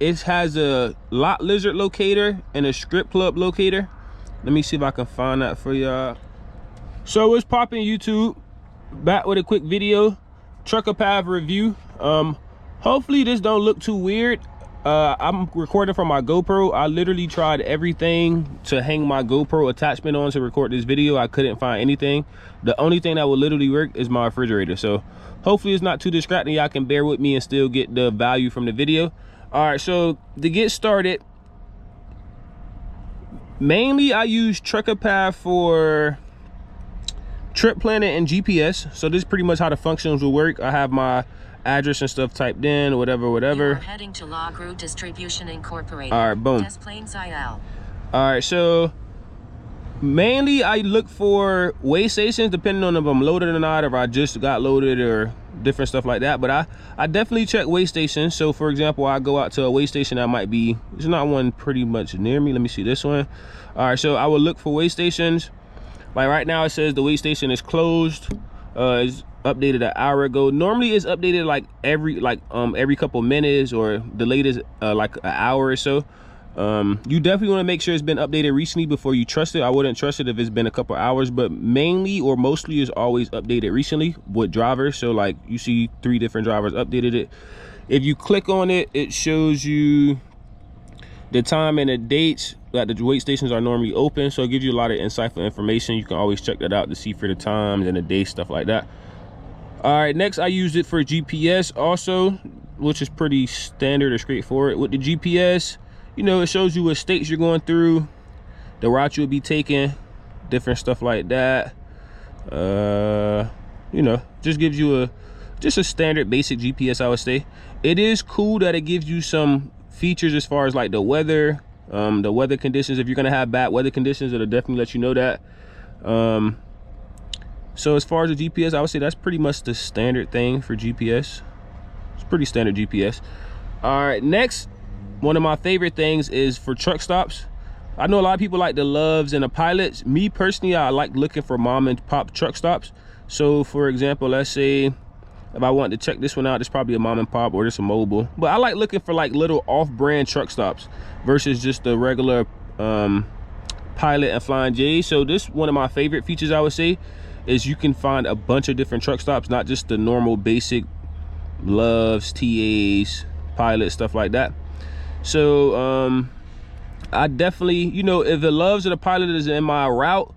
it has a lot lizard locator and a script club locator. Let me see if I can find that for y'all. So what's popping, YouTube? Back with a quick video, trucker path review. Hopefully this don't look too weird. I'm recording from my GoPro. I literally tried everything to hang my GoPro attachment on to record this video. I couldn't find anything. The only thing that will literally work is my refrigerator. So hopefully it's not too distracting. Y'all can bear with me and still get the value from the video. All right, so to get started, mainly I use trucker path for trip planner and GPS. So this is pretty much how the functions will work. I have my address and stuff typed in, whatever. You are heading to Log Route Distribution Incorporated. All right, boom. Des Plaines, IL. All right, so mainly I look for way stations depending on if I'm loaded or not, if I just got loaded or different stuff like that. But I definitely check way stations. So for example, I go out to a way station that might be, there's not one pretty much near me. Let me see this one. All right, so I will look for way stations. Like right now it says the way station is closed. It's updated an hour ago. Normally it's updated like every couple minutes, or the latest like an hour or so. You definitely want to make sure it's been updated recently before you trust it. I wouldn't trust it if it's been a couple hours, but mainly or mostly is always updated recently with drivers. So like you see 3 different drivers updated it. If you click on it, it shows you the time and the dates that the wait stations are normally open. So it gives you a lot of insightful information. You can always check that out to see for the times and the days, stuff like that. All right, next I use it for GPS also, which is pretty standard or straightforward. With the GPS, you know, it shows you what states you're going through, the route you'll be taking, different stuff like that. You know, just gives you just a standard basic GPS, I would say. It is cool that it gives you some features as far as like the weather conditions. If you're gonna have bad weather conditions, it'll definitely let you know that. So as far as the GPS, I would say that's pretty much the standard thing for GPS. It's pretty standard GPS. All right, next, one of my favorite things is for truck stops. I know a lot of people like the Loves and the Pilots. Me personally, I like looking for mom and pop truck stops. So for example, let's say if I want to check this one out, it's probably a mom and pop or just a mobile. But I like looking for like little off-brand truck stops versus just the regular Pilot and Flying J. So this one of my favorite features, I would say, is you can find a bunch of different truck stops, not just the normal basic Loves, TAs, Pilot, stuff like that. So I definitely, you know, if the Loves or the Pilot is in my route,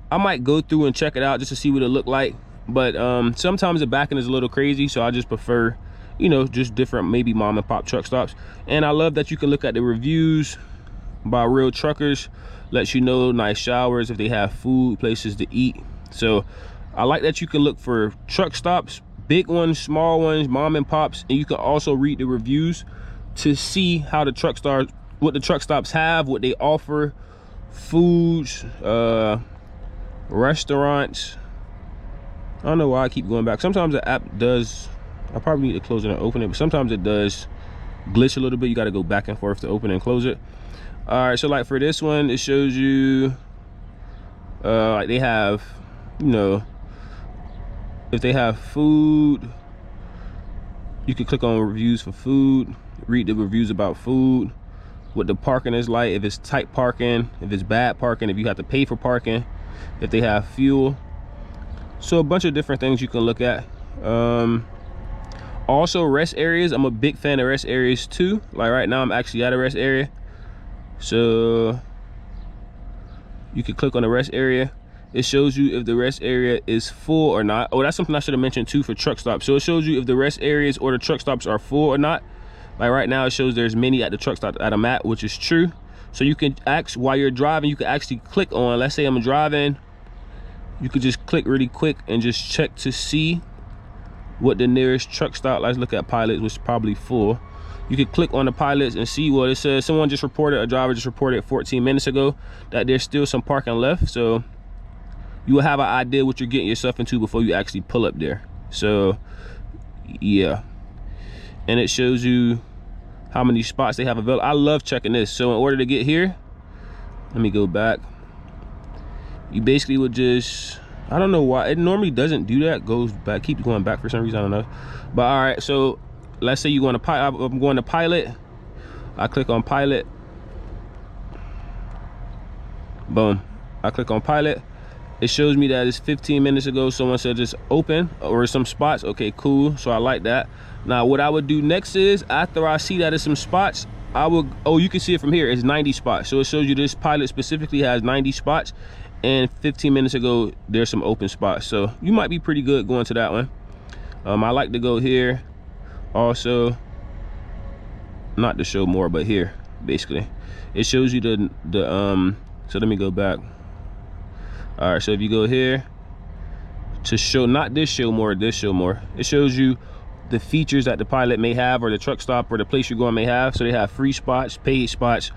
I might go through and check it out just to see what it look like. But sometimes the backing is a little crazy, so I just prefer, you know, just different maybe mom and pop truck stops. And I love that you can look at the reviews by real truckers. Lets you know nice showers, if they have food, places to eat. So I like that you can look for truck stops, big ones, small ones, mom and pops, and you can also read the reviews to see how the truck stops, what the truck stops have, what they offer, foods, restaurants. I don't know why I keep going back. Sometimes the app does, I probably need to close it and open it, but sometimes it does glitch a little bit. You got to go back and forth to open and close it. All right, so like for this one, it shows you like they have, you know, if they have food, you can click on reviews for food, read the reviews about food, what the parking is like, if it's tight parking, if it's bad parking, if you have to pay for parking, if they have fuel. So a bunch of different things you can look at. Also rest areas. I'm a big fan of rest areas too. Like right now I'm actually at a rest area, so you can click on the rest area. It shows you if the rest area is full or not. Oh, that's something I should have mentioned too for truck stops. So it shows you if the rest areas or the truck stops are full or not. Like right now it shows there's many at the truck stop that I'm at, which is true. So you can while you're driving, you can actually click on, let's say I'm driving, you could just click really quick and just check to see what the nearest truck stop. Let's look at Pilots, which is probably full. You can click on the Pilots and see what it says. Someone just reported, a driver just reported 14 minutes ago that there's still some parking left. So you will have an idea what you're getting yourself into before you actually pull up there. So yeah, and it shows you how many spots they have available. I love checking this. So in order to get here, let me go back. You basically would just, I don't know why it normally doesn't do that, goes back, keeps going back for some reason, I don't know. But all right, so let's say you want to pilot, I'm going to Pilot. I click on pilot. Boom. I click on pilot. It shows me that it's 15 minutes ago someone said it's open or some spots. Okay, cool. So I like that. Now what I would do next is, after I see that it's some spots, I would, oh, you can see it from here, it's 90 spots. So it shows you this pilot specifically has 90 spots, and 15 minutes ago there's some open spots. So you might be pretty good going to that one. I like to go here also, not to show more, but here basically it shows you the so let me go back. All right, so if you go here to show, not this show more, this show more, it shows you the features that the pilot may have, or the truck stop or the place you're going may have. So they have free spots, paid spots.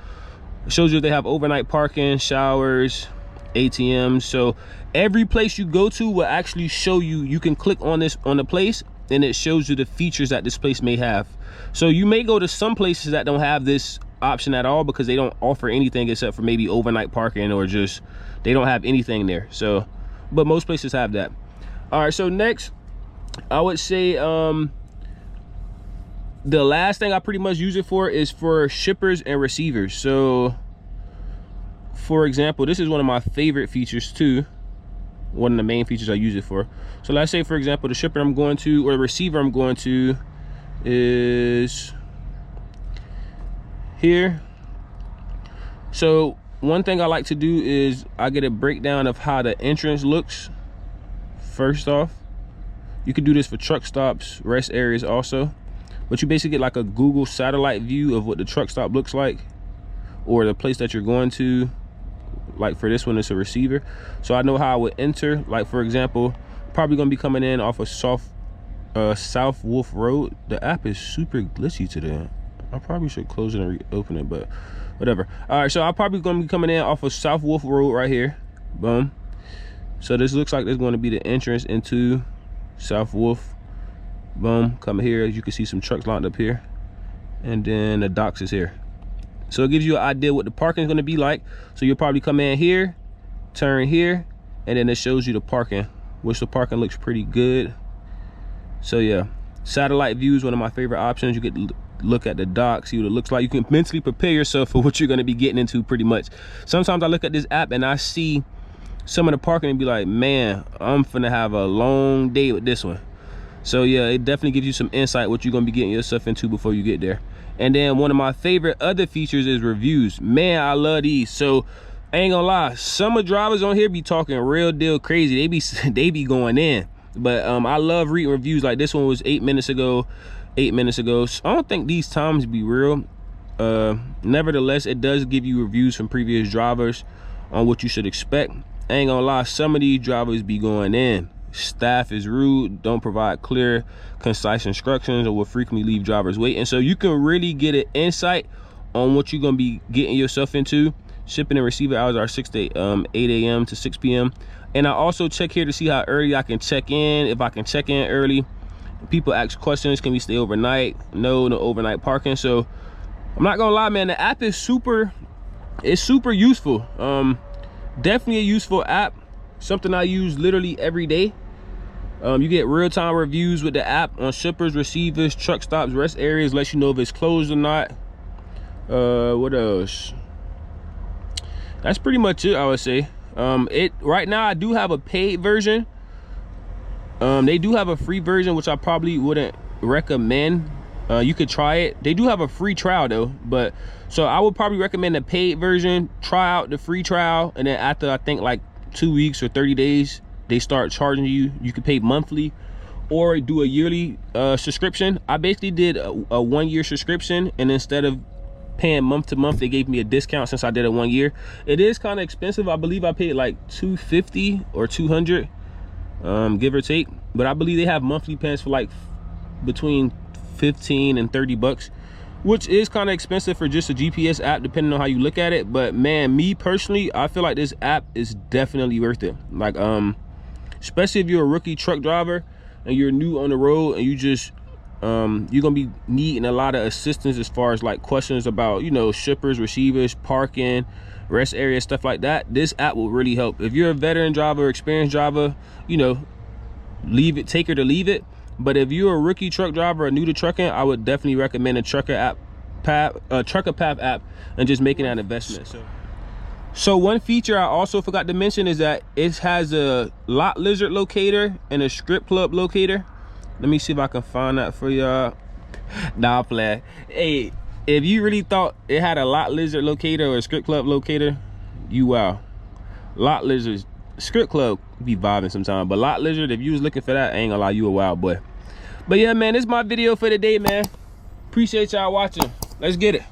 It shows you they have overnight parking, showers, ATMs. So every place you go to will actually show you, you can click on this, on the place, and it shows you the features that this place may have. So you may go to some places that don't have this option at all, because they don't offer anything except for maybe overnight parking, or just they don't have anything there. So, but most places have that. All right, so next I would say the last thing I pretty much use it for is for shippers and receivers. So for example, this is one of my favorite features too, one of the main features I use it for. So let's say, for example, the shipper I'm going to, or the receiver I'm going to, is here. So one thing I like to do is I get a breakdown of how the entrance looks. First off, you can do this for truck stops, rest areas also, but you basically get like a Google satellite view of what the truck stop looks like, or the place that you're going to. Like for this one, it's a receiver, so I know how I would enter. Like for example, probably gonna be coming in off of South Wolf Road. The app is super glitchy today. I probably should close it and reopen it, but whatever. All right, so I'm probably gonna be coming in off of South Wolf Road right here. Boom. So this looks like there's going to be the entrance into South Wolf. Boom. Come here, as you can see some trucks lined up here, and then the docks is here. So it gives you an idea what the parking is going to be like. So you'll probably come in here, turn here, and then it shows you the parking, which the parking looks pretty good. So yeah, satellite view is one of my favorite options. You get to look at the dock, see what it looks like. You can mentally prepare yourself for what you're going to be getting into pretty much. Sometimes I look at this app and I see some of the parking and be like, man, I'm finna have a long day with this one. So yeah, it definitely gives you some insight what you're gonna be getting yourself into before you get there. And then one of my favorite other features is reviews. Man, I love these. So I ain't gonna lie, some of drivers on here be talking real deal crazy. They be going in. But I love reading reviews. Like this one was 8 minutes ago. So I don't think these times be real. Nevertheless, it does give you reviews from previous drivers on what you should expect. I ain't gonna lie, some of these drivers be going in. Staff is rude, don't provide clear, concise instructions, or will frequently leave drivers waiting. So you can really get an insight on what you're gonna be getting yourself into. Shipping and receiving hours are 8 a.m. to 6 p.m. And I also check here to see how early I can check in. If I can check in early. People ask questions, can we stay overnight? No overnight parking. So I'm not gonna lie, man, the app is super useful. Definitely a useful app, something I use literally every day. You get real-time reviews with the app on shippers, receivers, truck stops, rest areas, lets you know if it's closed or not. What else? That's pretty much it, I would say. Right now I do have a paid version. They do have a free version, which I probably wouldn't recommend. You could try it. They do have a free trial though, but so I would probably recommend the paid version. Try out the free trial, and then after I think like 2 weeks or 30 days, they start charging you. You can pay monthly or do a yearly subscription. I basically did a 1-year subscription, and instead of paying month to month, they gave me a discount since I did a 1 year. It is kind of expensive. I believe I paid like $250 or $200, give or take, but I believe they have monthly plans for like between 15 and 30 bucks, which is kind of expensive for just a GPS app depending on how you look at it. But man, me personally, I feel like this app is definitely worth it. Like especially if you're a rookie truck driver and you're new on the road, and you just you're gonna be needing a lot of assistance as far as like questions about, you know, shippers, receivers, parking, rest areas, stuff like that. This app will really help. If you're a veteran driver, experienced driver, you know, leave it, take her to leave it. But if you're a rookie truck driver or new to trucking, I would definitely recommend the trucker app Trucker Path app and just making that investment. So one feature I also forgot to mention is that it has a lot lizard locator and a strip club locator. Let me see if I can find that for y'all. Nah, play. Hey, if you really thought it had a lot lizard locator or a strip club locator, you wow. Lot lizards, strip club be vibing sometimes, but lot lizard, if you was looking for that, I ain't gonna lie, you a wild boy. But yeah, man, this is my video for the day, man. Appreciate y'all watching. Let's get it.